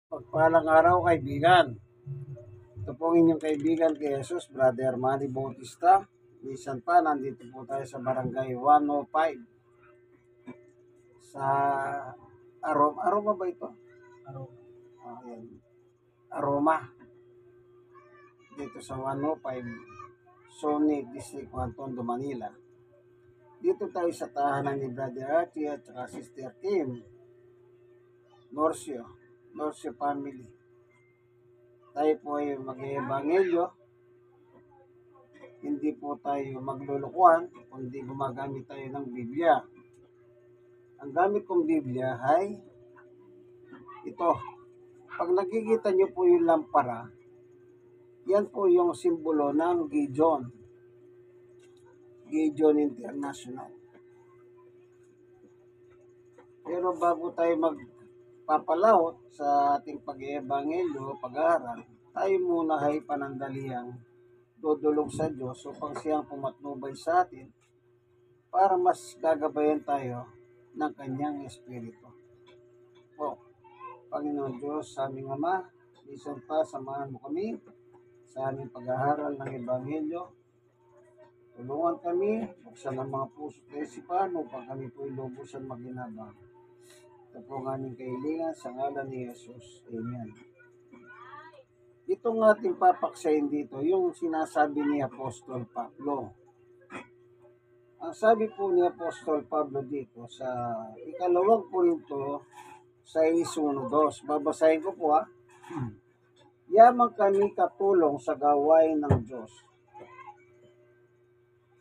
Pagpalang araw, kaibigan. Ito po ang inyong kaibigan kay Jesus, Brother Manny Bautista. Minsan pa, nandito po tayo sa Barangay 105 sa Aroma ba ito? Ayan. Aroma. Dito sa 105, Sony District 1, Tondo, Manila. Dito tayo sa tahanan ni Brother Archie at saka Sister Kim. Norcio family. Tayo po ay mag-ebangelyo. Hindi po tayo maglulukuhan, kundi gumagamit tayo ng Biblia. Ang gamit kong Biblia ay ito. Pag nakikita nyo po yung lampara, yan po yung simbolo ng Gideon. Gideon International. Pero bago tayo magpapalawot sa ating pag-ebangelyo, pag-aaral, tayo muna ay panandaliang dudulog sa Diyos upang siyang pumatnubay sa atin para mas gagabayan tayo ng kanyang Espiritu. O, Panginoon Diyos, sa aming Ama, minsan pa samahan mo kami sa aming pag-aaral ng Ebanghelyo. Tulungan kami, buksan ang mga puso at isipan upang kami po'y lubusan maginabang. Ito po ang aming kahilingan sa ngalan ni Jesus. Amen. Itong ating papaksayin dito, yung sinasabi ni Apostol Pablo. Ang sabi po ni Apostol Pablo dito sa ikalawang Korinto 6:1-2, babasahin ko po Yamang kami katulong sa gawain ng Diyos.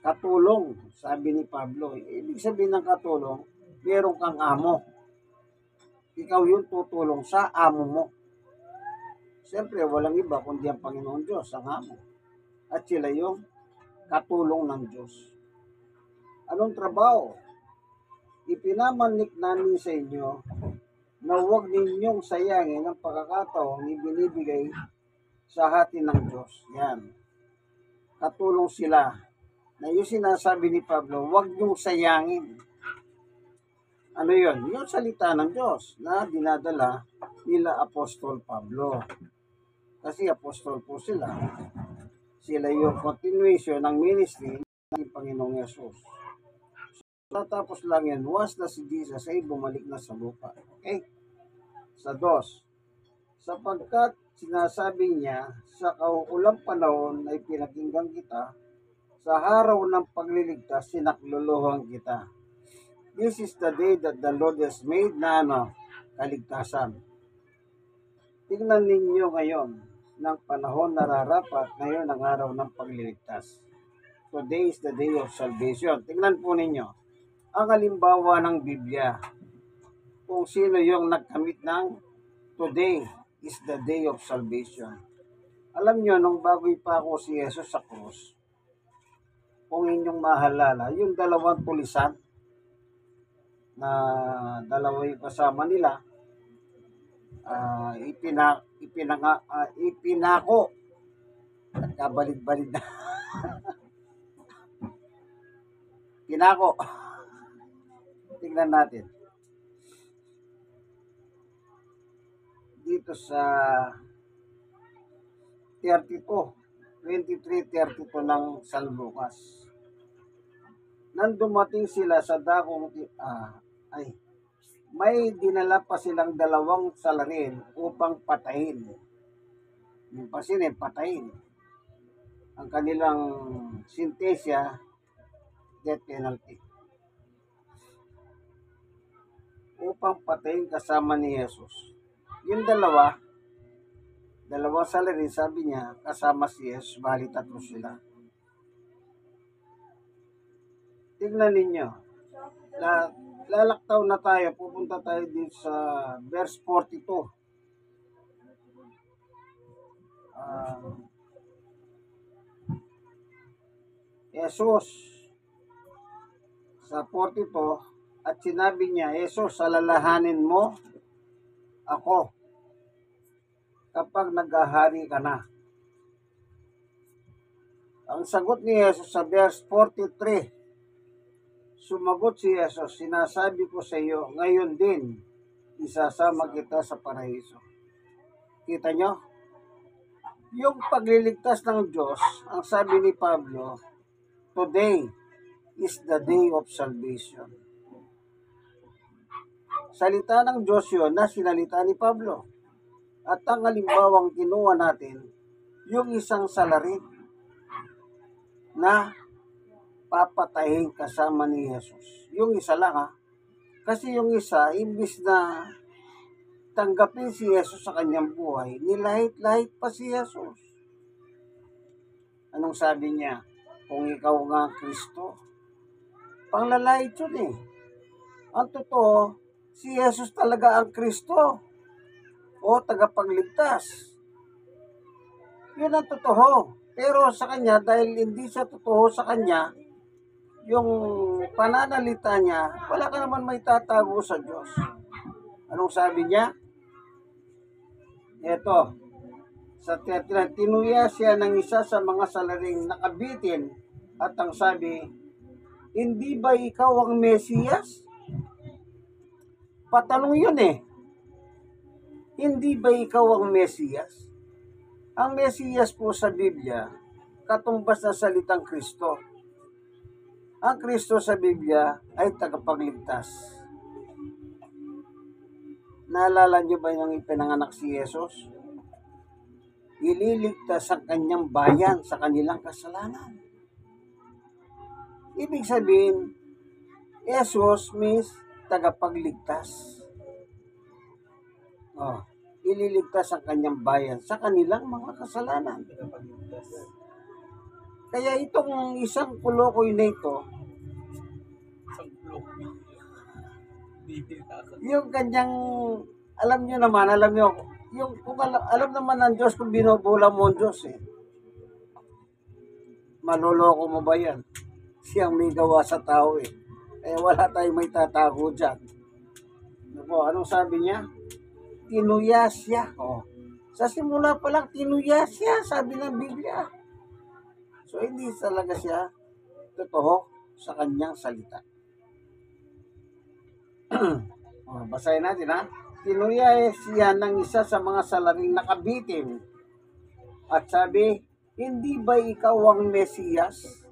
Katulong, sabi ni Pablo. Ibig sabihin ng katulong, meron kang amo. Ikaw yung tutulong sa amo mo. Siyempre, walang iba kundi ang Panginoon Diyos, ang amo. At sila yung katulong ng Diyos. Anong trabaho? Ipinamanik namin sa inyo na huwag ninyong sayangin ang pagkakataong ibinibigay sa atin ng Diyos. Yan. Katulong sila. Na yung sinasabi ni Pablo, huwag niyong sayangin. Ano yun? Yung salita ng Diyos na dinadala nila Apostol Pablo. Kasi apostol po sila. Sila yung continuation ng ministry ng Panginoong Yesus. So, tapos lang yan, once na si Jesus ay bumalik na sa lupa. Okay? Sa 2. Sapagkat sinasabi niya, sa kaukulang panahon ay pinakinggan kita, sa araw ng pagliligtas, sinakluluhan kita. This is the day that the Lord has made na kaligtasan. Tingnan ninyo ngayon ng panahon nararapat, ngayon ang araw ng pagliligtas. Today is the day of salvation. Tingnan po ninyo ang halimbawa ng Biblia. Kung sino yung nagkamit ng today is the day of salvation. Alam nyo, nung bago pa ako si Jesus sa krus, kung inyong mahalala, yung dalawang tulisan na dalawa yung kasama nila, ipinako at kabalid-balid na. Pinako. Tingnan natin. Dito sa 23:32 ng San Lucas. Nang dumating sila sa dakong may dinala pa silang dalawang salarin upang patayin. Yung pasinin, patayin. Ang kanilang sintensya, death penalty. Upang patayin kasama ni Jesus. Yung dalawang salarin, sabi niya, kasama si Jesus, bali 3 sila. Tignan ninyo. Lalaktaw na tayo, pupunta tayo dito sa verse 42. Jesus sa 42 at sinabi niya, Jesus, alalahanin mo ako kapag naghahari ka na. Ang sagot ni Jesus sa verse 43, sumagot si Jesus, sinasabi ko sa iyo, ngayon din isasama kita sa paraiso. Kita nyo? Yung pagliligtas ng Diyos, ang sabi ni Pablo, today is the day of salvation. Salita ng Diyos yun na sinalita ni Pablo. At ang halimbawang kinuha natin, yung isang salarin na papatayin kasama ni Jesus. Yung isa lang ha. Kasi yung isa, imbis na tanggapin si Jesus sa kanyang buhay, nilahit-lahit pa si Jesus. Anong sabi niya? Kung ikaw nga Kristo, panglalait yun eh. Ang totoo, si Jesus talaga ang Kristo o tagapagligtas. Yun ang totoo. Pero sa kanya, dahil hindi siya totoo sa kanya, yung pananalita niya, wala ka naman may tatago sa Diyos. Anong sabi niya? Ito, sa 39, tinuya siya ng isa sa mga salaring nakabitin at ang sabi, hindi ba ikaw ang Mesiyas? Patanong yun eh. Hindi ba ikaw ang Mesiyas? Ang Mesiyas po sa Biblia, katumbas na salitang Kristo. Ang Kristo sa Biblia ay tagapagligtas. Naalala niyo ba yung ipinanganak si Jesus? Ililigtas ang kanyang bayan sa kanilang kasalanan. Ibig sabihin, Jesus means tagapagligtas. Ililigtas ang kanyang bayan sa kanilang mga kasalanan. Kaya itong isang kulokoy na ito, yung kanyang, alam nyo, yung, kung alam naman ng Diyos kung binubula mo ang Diyos eh. Maloloko mo ba yan? Siyang may gawa sa tao eh. Kaya wala tayong may tatago dyan. Anong sabi niya? Tinuya siya. Sa simula pa lang, tinuya siya, sabi ng Biblia. So, hindi talaga siya totoo sa kanyang salita. Basahin natin ha. Tinuya siya ng isa sa mga salaring nakabitin. At sabi, hindi ba ikaw ang Mesiyas?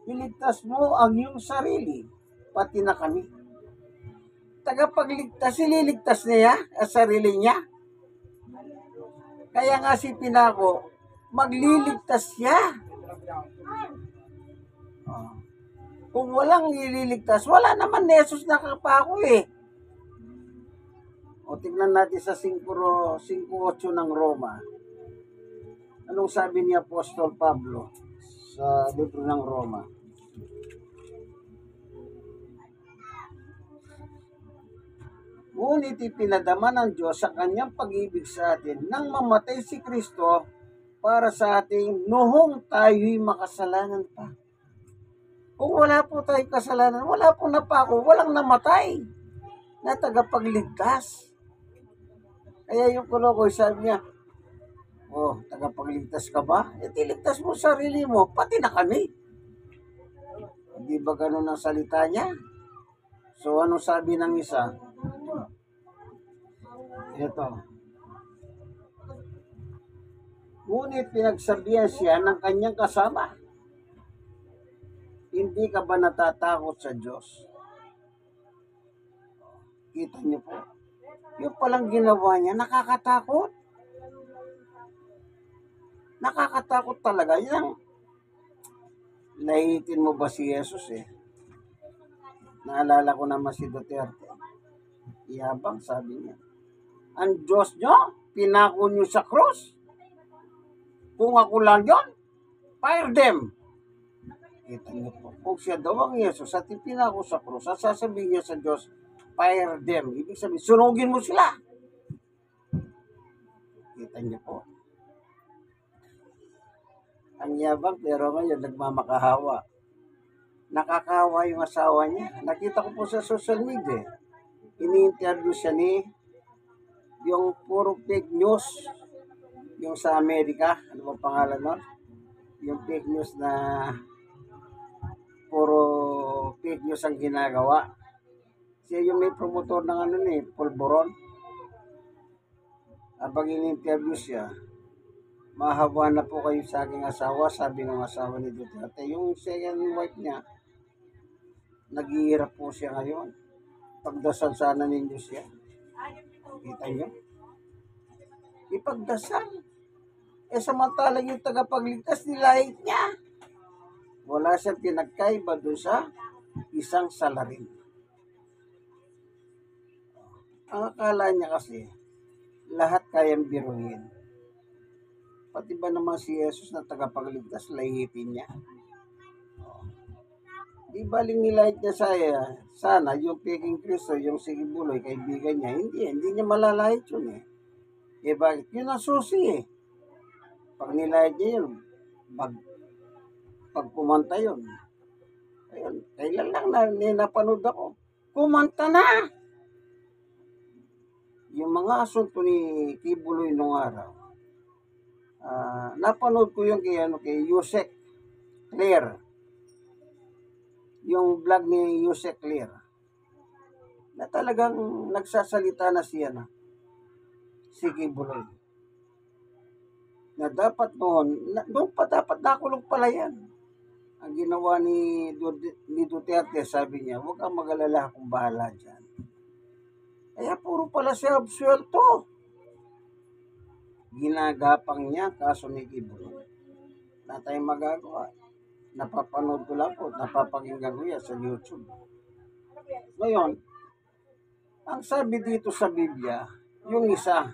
Iligtas mo ang iyong sarili, pati na kami. Tagapagligtas, ililigtas niya ang sarili niya. Kaya nga si Pinako, magliligtas siya. Kung walang ililigtas, wala naman Jesus na kapako eh. Tingnan natin sa 5:8 ng Roma. Anong sabi ni Apostol Pablo sa libro ng Roma? Ngunit ipinadama ng Diyos sa kanyang pag-ibig sa atin nang mamatay si Kristo para sa ating noong tayo'y makasalanan pa. Kung wala po tayong kasalanan, wala po napako, walang namatay na tagapagligtas. Kaya yung kulokoy sabi niya, tagapagligtas ka ba? Iligtas mo sarili mo, pati na kami. Hindi ba ganun ang salita niya? So ano sabi ng isa? Ito. Ngunit pinagsabihan siya ng kanyang kasama. Hindi ka ba natatakot sa Diyos? Kita niyo po. Yung palang ginawa niya, nakakatakot. Nakakatakot talaga. Yan. Nahihitin mo ba si Jesus eh? Naalala ko naman si Duterte. Iyabang sabi niya. Ang Diyos nyo, pinako nyo sa cross. Kung ako lang yon, fire them. Kita niyo po. Kung siya daw ang Jesus at ipinako sa cross, at sasabihin niya sa Diyos, fire them. Ibig sabihin, sunugin mo sila. Kita niyo po. Ang yabang, pero ngayon nagmamakahawa. Nakakahawa yung asawa niya. Nakita ko po sa social media. Ini-interview siya ni yung puro fake news. Yung sa Amerika. Ano ba pangalan nun? Yung fake news na puro fake news ang ginagawa. Siya yung may promotor ng pulburon. Habang in-interview siya, mahawa na po kayo sa aking asawa, sabi ng asawa ni Duterte. Yung second wife niya, naghihirap po siya ngayon. Pagdasal sana ninyo siya. Kita niyo? Ipagdasal. Samantalang yung tagapagligtas, nilait niya. Wala siyang pinagkaiba doon sa isang salarin. Ang akala niya kasi, lahat kayang biruin. Pati ba naman si Jesus na tagapagligtas, lahitin niya? Di baling nilait niya sana yung peking Kristo, yung sige buloy, kaibigan niya. Hindi niya malalait yun eh. Bakit? Yun ang susi eh. Pag nilait niya yun, pag kumanta yun. Ayun, kailan lang napanood ako. Kumanta na! Yung mga asunto ni Kibuloy nung araw, napanood ko yung kay Yusek Clear. Yung vlog ni Yusek Clear. Na talagang nagsasalita na siya si Kibuloy. Na dapat noon pa dapat nakulong pala yan. Ang ginawa ni Duterte, sabi niya, huwag kang mag-alala kung bahala dyan. Kaya puro pala siya absuelto. Ginagapang niya kaso ni Kibuloy. Na tayong magagawa. Napapanood ko lang po, napapakinggan ko yan sa YouTube. Ngayon, ang sabi dito sa Biblia, yung isa,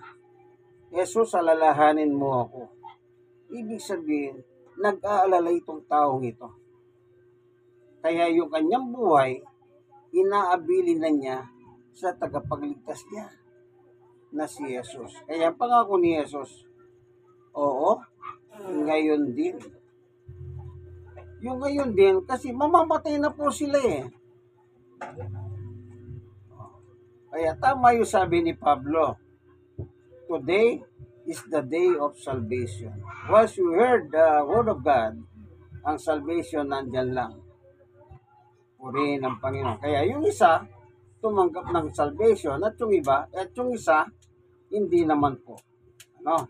Jesus, alalahanin mo ako. Ibig sabihin, nag-aalala itong taong ito. Kaya yung kanyang buhay, inaabili na niya sa tagapagligtas niya na si Jesus. Kaya pangako ni Jesus, oo, ngayon din. Yung ngayon din, kasi mamamatay na po sila eh. Kaya tama yung sabi ni Pablo, today is the day of salvation. Once you heard the word of God, ang salvation nandyan lang. Purihin ang Panginoon. Kaya yung isa, tumanggap ng salvation at yung iba, at yung isa, hindi naman po. Ano?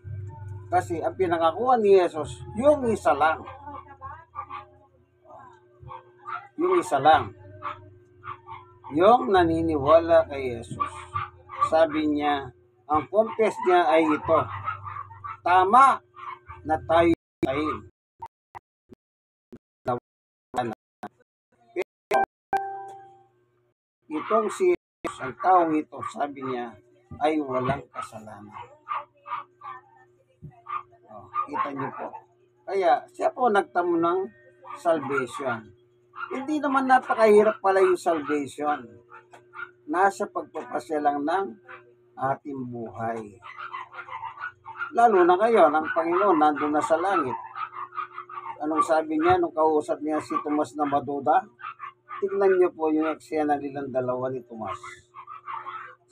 Kasi ang pinangakuha ni Jesus, yung isa lang. Yung isa lang. Yung naniniwala kay Jesus. Sabi niya, ang confess niya ay ito. Tama na tayo ay itong si Jesus, ang taong ito, sabi niya, ay walang kasalanan. Kita niyo po. Kaya, siya po nagtamo ng salvation. Hindi naman napakahirap pala yung salvation. Nasa pagpapasya lang ng ating buhay. Lalo na ngayon, ang Panginoon nandun na sa langit. Anong sabi niya nung kausap niya si Tomas na maduda? Tignan niyo po yung eksena nilang dalawa ni Tomas.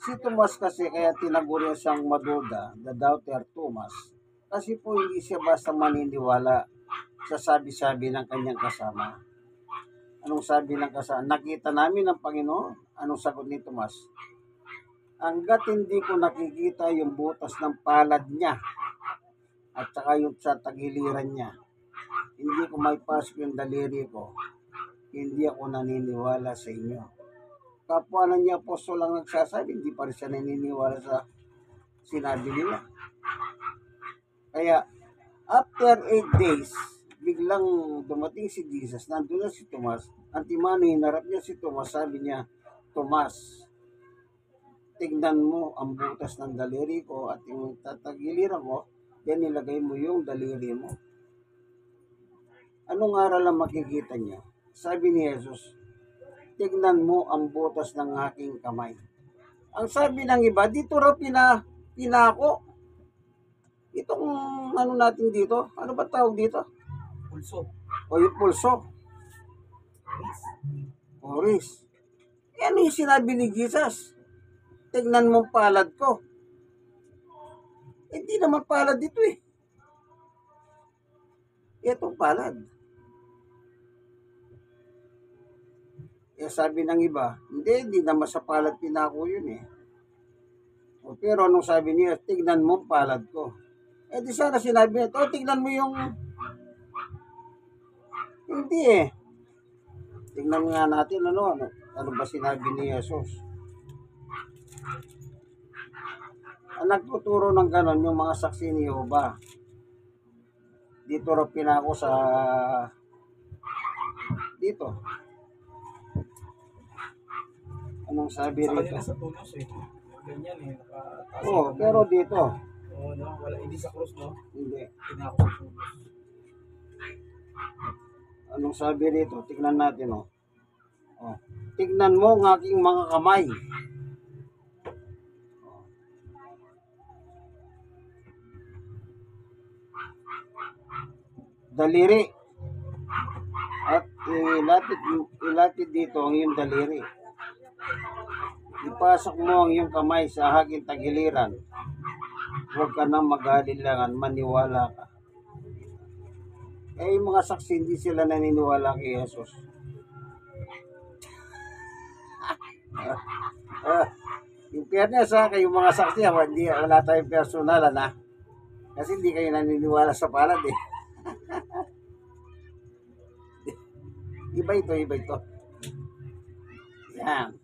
Si Tomas kasi kaya tinagurian siyang maduda, the doubter Tomas, kasi po hindi siya basta maniniwala sa sabi-sabi ng kanyang kasama. Anong sabi ng kasama? Nakita namin ang Panginoon. Anong sagot ni Tomas? Hanggat hindi ko nakikita yung butas ng palad niya at saka yung sa tagiliran niya, hindi ko may pasok yung daliri ko, hindi ako naniniwala sa inyo. Kapwa na niya apostol lang nagsasabi, hindi pa rin siya naniniwala sa sinabi nila. Kaya, after 8 days, biglang dumating si Jesus, nandun na si Tomas. Antimano, hinarap niya si Tomas, sabi niya, Tomas, tignan mo ang butas ng daliri ko at yung tatagiliran ko, yan nilagay mo yung daliri mo. Anong aral ang makikita niya? Sabi ni Jesus, tignan mo ang butas ng aking kamay. Ang sabi ng iba, dito raw pinako. Itong ano natin dito, ano ba tawag dito? Pulso. O yung pulso. Oris. Ano yung sinabi ni Jesus? Tignan mo ang palad ko. Hindi naman palad dito eh. Itong palad. Sabi ng iba, hindi naman sa palad pinako yun eh. O, pero anong sabi niya? Tignan mo palad ko. Eh di sana sinabi niya, tignan mo yung... Hindi eh. Tignan nga natin ano ba sinabi ni Jesus. Ang nagtuturo ng ganon yung mga saksi ni Jehovah. Dito rin pinako sa... Dito. Anong sabi Sa rito? kanila sa tulos eh. Ganyan eh. Oo, pero dito. Oo, no? Wala, hindi sa cross, no? Hindi. Pinako sa tulos. Anong sabi rito? Tignan natin, oh. Tignan mo ang aking mga kamay. Daliri. At ilapit dito ang iyong daliri. Ipasok mo ang iyong kamay sa aking tagiliran. Huwag ka nang mag-alilangan, maniwala ka. Eh, yung mga saksi, hindi sila naniniwala kay Jesus. Yung fairness yung mga saksi, wala tayong personalan ha. Kasi hindi kayo naniniwala sa palad eh. Iba ito. Yan.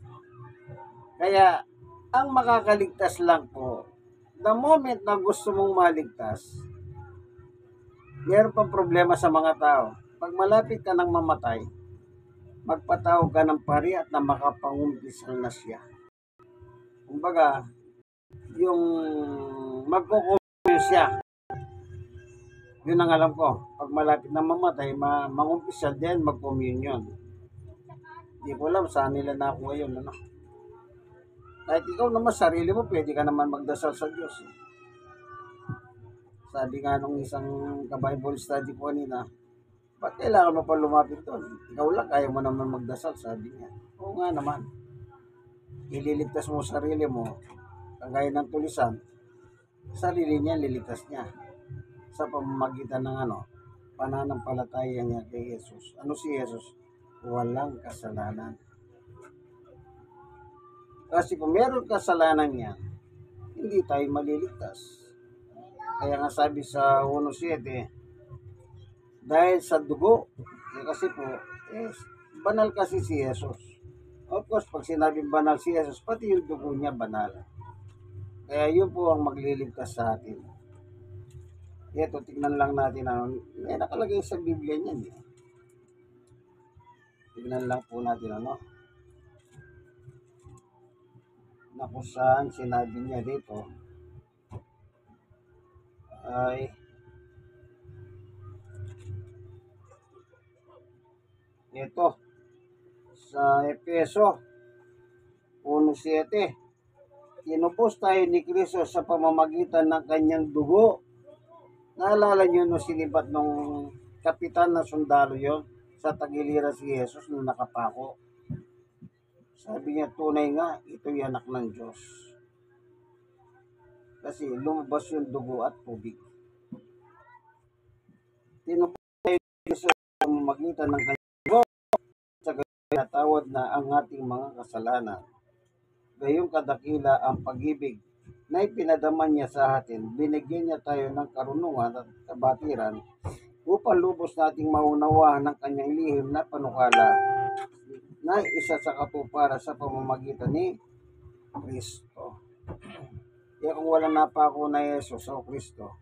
Kaya, ang makakaligtas lang po, the moment na gusto mong maligtas, meron pang problema sa mga tao. Pag malapit ka ng mamatay, magpatawag ka ng pari at na makapangumpisal na siya. Kumbaga, yung magkukumpisal siya. Yun ang alam ko. Pag malapit na mamatay, mangumpisal din, mag-communion. Hindi ko alam saan nila nakuha yun. Kahit ikaw naman, sarili mo, pwede ka naman magdasal sa Diyos. Sabi nga nung isang ka-Bible study ko kanina, ba't kailangan mo pa lumapit doon? Ikaw lang, kaya mo naman magdasal, sabi niya. Oo nga naman. Ililigtas mo sarili mo, kagaya ng tulisan, sarili niya, liligtas niya. Sa pamamagitan ng pananampalataya niya kay Jesus. Ano si Jesus? Walang kasalanan. Kasi kung meron kasalanan niya, hindi tayo maliligtas. Kaya nga sabi sa 1:7, dahil sa dugo, kasi po, banal kasi si Jesus. Of course, pag sinabing banal si Jesus, pati yung dugo niya banal. Kaya yun po ang magliligtas sa atin. Ito, tignan lang natin may nakalagay sa Biblia niyan. Tignan lang po natin na kung saan sinabi niya dito ay ito sa Efeso 1:7, tinubos tayo ni Kristo sa pamamagitan ng kanyang dugo. Naalala niyo no sinibat nung kapitan na sundalo yon sa tagiliran si Jesus nung nakapako. Sabi niya, tunay nga, ito'y anak ng Diyos. Kasi lumabas yung dugo at tubig. Tinubos tayo ni Kristo sa pamamagitan ng kanyang dugo sa natawad na ang ating mga kasalanan. Gayong kadakila ang pag-ibig na ipinadaman niya sa atin, binigyan niya tayo ng karunungan at kabatiran upang lubos nating maunawahan ng kanyang lihim na panukala na isa sa katuparan sa pamamagitan ni Kristo. Kaya kung wala napako na Jesus o Kristo,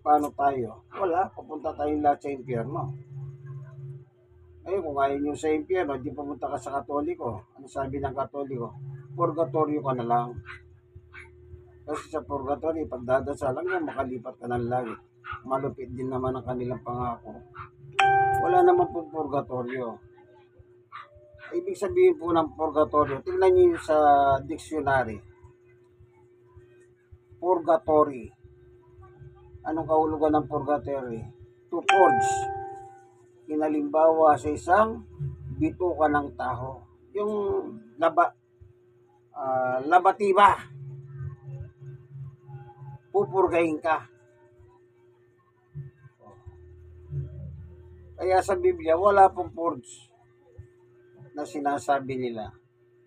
paano tayo? Wala, papunta tayo lahat sa impyerno. Kung ayaw nyo sa impyerno, di pumunta ka sa Katoliko. Ano sabi ng Katoliko? Purgatorio ka na lang. Kasi sa purgatorio, pagdadasalan mo, makalipat ka ng langit. Malupit din naman ang kanilang pangako. Wala naman po purgatorio. Ibig sabihin po ng purgatorio, tingnan niyo sa dictionary. Purgatory. Anong kahulugan ng purgatory? To purge. Inalimbawa sa isang bituka ng taho. Yung labatiba. Pupurgahin ka. Kaya sa Biblia, wala pong purge na sinasabi nila.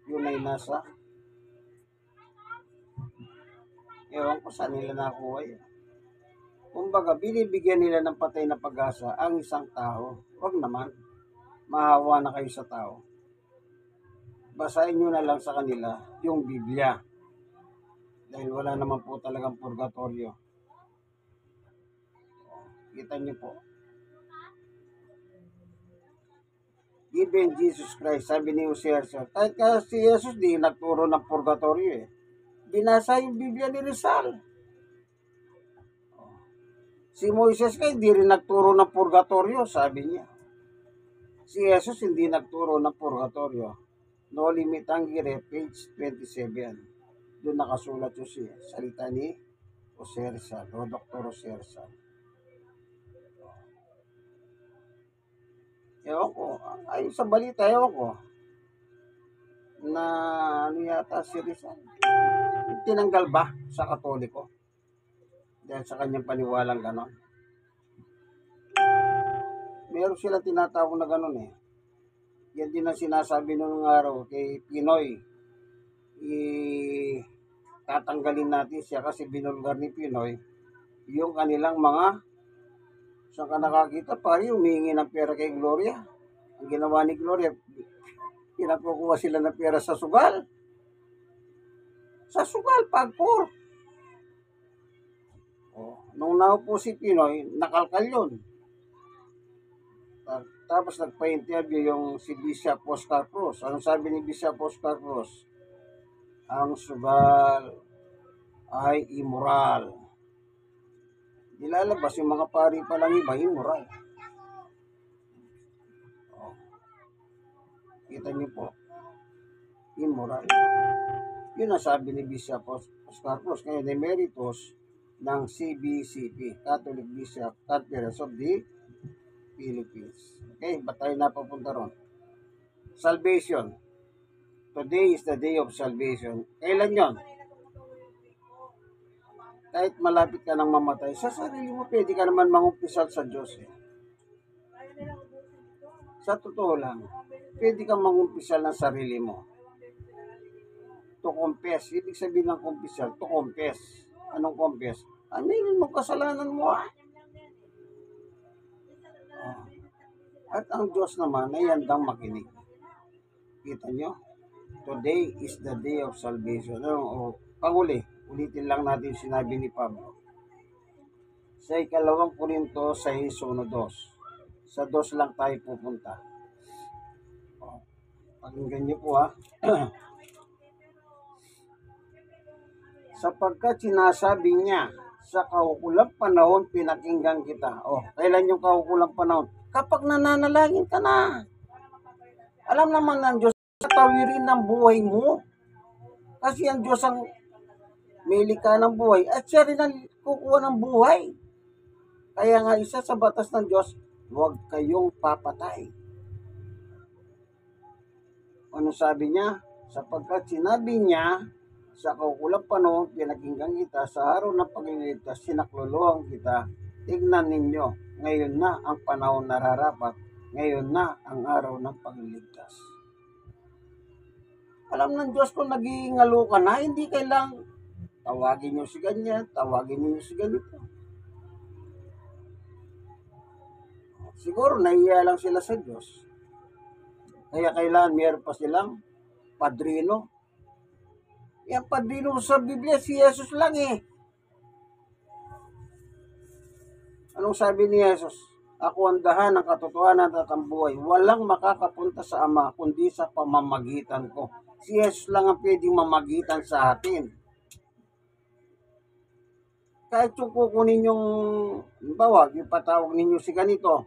Yun ay nasa Ewan ko saan nila nakuha yun. Kumbaga, binibigyan nila ng patay na pag-asa ang isang tao. Huwag naman. Mahawa na kayo sa tao. Basahin nyo na lang sa kanila yung Biblia. Dahil wala naman po talagang purgatorio. Kita nyo po. Even Jesus Christ, sabi ni Jose Rizal, kahit ka si Jesus di nagturo ng purgatorio eh. Binasa yung Biblia ni Rizal. Si Moises kay di rin nagturo ng purgatorio, sabi niya. Si Jesus hindi nagturo ng purgatorio. No Limit Angire, page 27. Doon nakasulat yung salita ni Jose Rizal o Dr. Jose Rizal. Ewan ko, ayun sa balita, ewan ko, na ano yata si Rizal. Tinanggal ba sa Katoliko? Dahil sa kanyang paniwalang ganon. Meron sila tinatawag na ganon eh. Yan din ang sinasabi nung araw kay Pinoy. Tatanggalin natin siya kasi binulgar ni Pinoy yung kanilang mga saan ka nakakita pari humingi ng pera kay Gloria. Ang ginawa ni Gloria, pinakukuha sila ng pera sa sugal. Sa sugal, pagpor. Nung naupo si Pinoy, nakalkal yun. Tapos nagpa-interview yung si Bishop Oscar Cruz. Anong sabi ni Bishop Oscar Cruz? Ang sugal ay immoral. Nilalabas yung mga pari pa lang iba, immoral. Kita niyo po, immoral. Yun ang sabi ni Bishop Oscar Cruz, ngayon emeritus ng CBCP, Catholic Bishop Conference of the Philippines. Okay, ba't tayo napapunta ron? Salvation. Today is the day of salvation. Kailan yon? Kahit malapit ka nang mamatay, sa sarili mo, pwede ka naman mangumpisal sa Diyos. Eh. Sa totoo lang, pwede kang mangumpisal ng sarili mo. To confess. Ibig sabihin ng kumpisal, to confess. Anong confess? Aminin mo kasalanan mo ah. At ang Diyos naman ay handang makinig. Kita nyo? Today is the day of salvation. Panguli, ulitin lang natin sinabi ni Pablo. Sa 2 Korinto 6:1-2. Sa 2 lang tayo pupunta. Pakinggan nyo po ha. Sapagkat sinasabi niya, sa kaukulang panahon pinakinggan kita. Kailan yung kaukulang panahon? Kapag nananalangin ka na. Alam naman ng Diyos, tawirin ng buhay mo. Kasi ang Diyos ang may likha ng buhay at siya rin ang kukuha ng buhay. Kaya nga isa sa batas ng Diyos, huwag kayong papatay. Ano sabi niya? Sapagkat sinabi niya, sa kaukulang panahon, pinakinggan kita, sa araw ng pagliligtas, sinakluluhan kita. Tignan ninyo, ngayon na ang panahon nararapat, ngayon na ang araw ng pagliligtas. Alam ng Diyos kung nag-iingalo ka na, hindi kailang tawagin nyo si ganyan, tawagin nyo si ganito. Siguro nahiya lang sila sa Diyos. Kaya kailangan meron pa silang padrino. Yung padrino sa Biblia, si Jesus lang eh. Anong sabi ni Jesus? Ako ang dahan ng katotohanan at ang buhay. Walang makakapunta sa Ama kundi sa pamamagitan ko. Si Jesus lang ang pwedeng mamagitan sa atin. Kahit yung kukunin yung, bawag, yung patawag ninyo si ganito,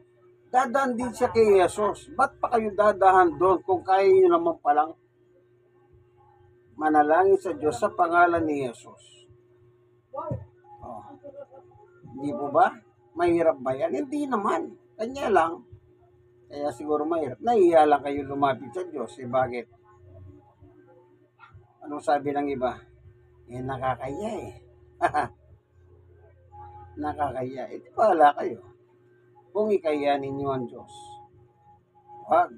dadaan din siya kay Jesus. Ba't pa kayo dadahan doon kung kaya nyo naman palang manalangin sa Diyos sa pangalan ni Jesus? Hindi po ba? Mahirap ba yan? Hindi naman. Kanya lang. Kaya siguro mahirap. Nahiya lang kayo lumapit sa Diyos. Bakit? Anong sabi ng iba? Nakakaya eh. Nakakaya. Ito pala kayo. Kung ikaya ninyo ang Diyos. Wag.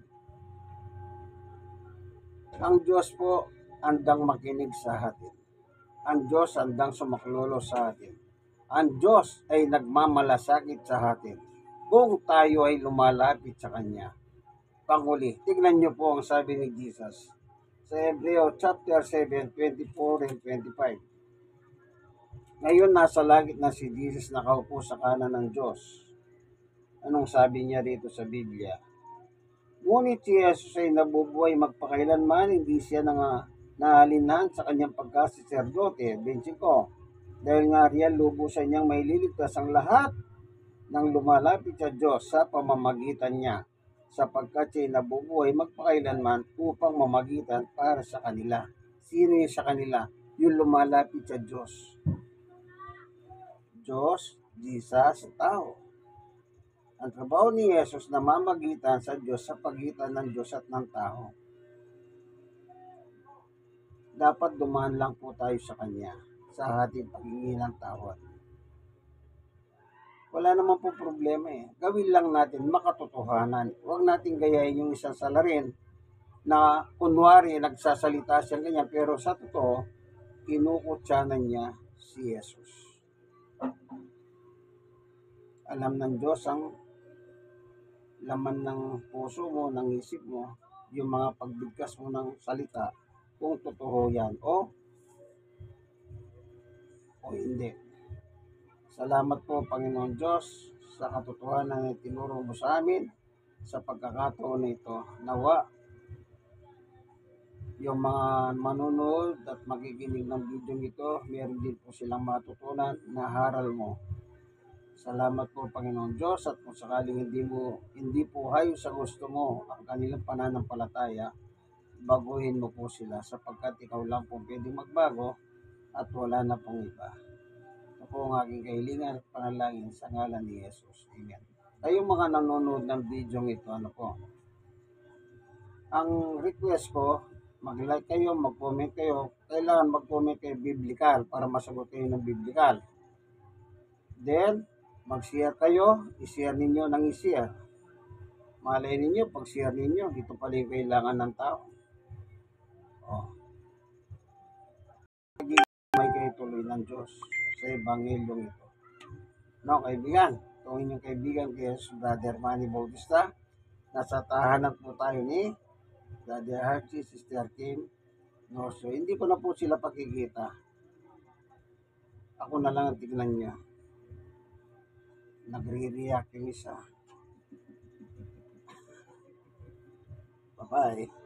Ang Diyos po andang makinig sa atin. ang Diyos handang sumaklolo sa atin. Ang Diyos ay nagmamalasakit sa atin kung tayo ay lumalapit sa Kanya. Panghuli, tignan niyo po ang sabi ni Jesus sa Hebreo chapter 7, 24 and 25. Ngayon nasa langit na si Jesus nakaupo sa kanan ng Diyos. Anong sabi niya dito sa Biblia? Ngunit si Jesus ay nabubuhay magpakailanman, hindi siya nahalinhan sa kanyang pagkasiserdote. 25. Dahil nga riyan lubusan niyang may liligtas ang lahat ng lumalapit sa Diyos sa pamamagitan niya, sapagkat siya ay nabubuhay magpakailanman upang mamagitan para sa kanila. Sino yung sa kanila? Yung lumalapit sa Diyos. Diyos, Jesus, tao. Ang trabaho ni Jesus na mamagitan sa Diyos sa pagitan ng Diyos at ng tao. Dapat dumaan lang po tayo sa Kanya sa ating paghingi ng tawad. Wala naman po problema eh. Gawin lang natin makatotohanan. Huwag natin gayahin yung isang salarin na kunwari nagsasalita siya ganyan pero sa totoo, kinukutsanan niya si Jesus. Alam ng Diyos ang laman ng puso mo, ng isip mo, yung mga pagbigkas mo ng salita, kung totoo yan o hindi. Salamat po Panginoon Diyos sa katotohanan na tinuro mo sa amin sa pagkakataon na ito. Nawa yung mga manunood at makikinig ng video ito, meron din po silang matutunan na haral mo. Salamat po Panginoon Diyos, at kung sakaling hindi po hayo sa gusto mo ang kanilang pananampalataya, baguhin mo po sila sapagkat ikaw lang po pwedeng magbago at wala na pong iba. Ito po ang aking kahilingan at panalangin sa ngalan ni Jesus. Amen. Kayong mga nanonood ng video ito, ang request ko, mag-like kayo, mag-comment kayo. Kailangan mag-comment kayo biblical para masagot kayo ng biblical. Then, mag-share kayo, i-share ninyo ng i-share. Malay ninyo, pag-share ninyo, ito pala yung kailangan ng tao. May kayo tuloy ng Diyos sa Ebanghelyong ito. No, kaibigan, itong inyong kaibigan kay Brother Manny Bautista. Nasa tahanan po tayo ni Brother Archie, Sister Kim. No, so hindi ko na po sila pakikita. Ako na lang ang tignan niya. Nagre-react yung isa. Bye-bye.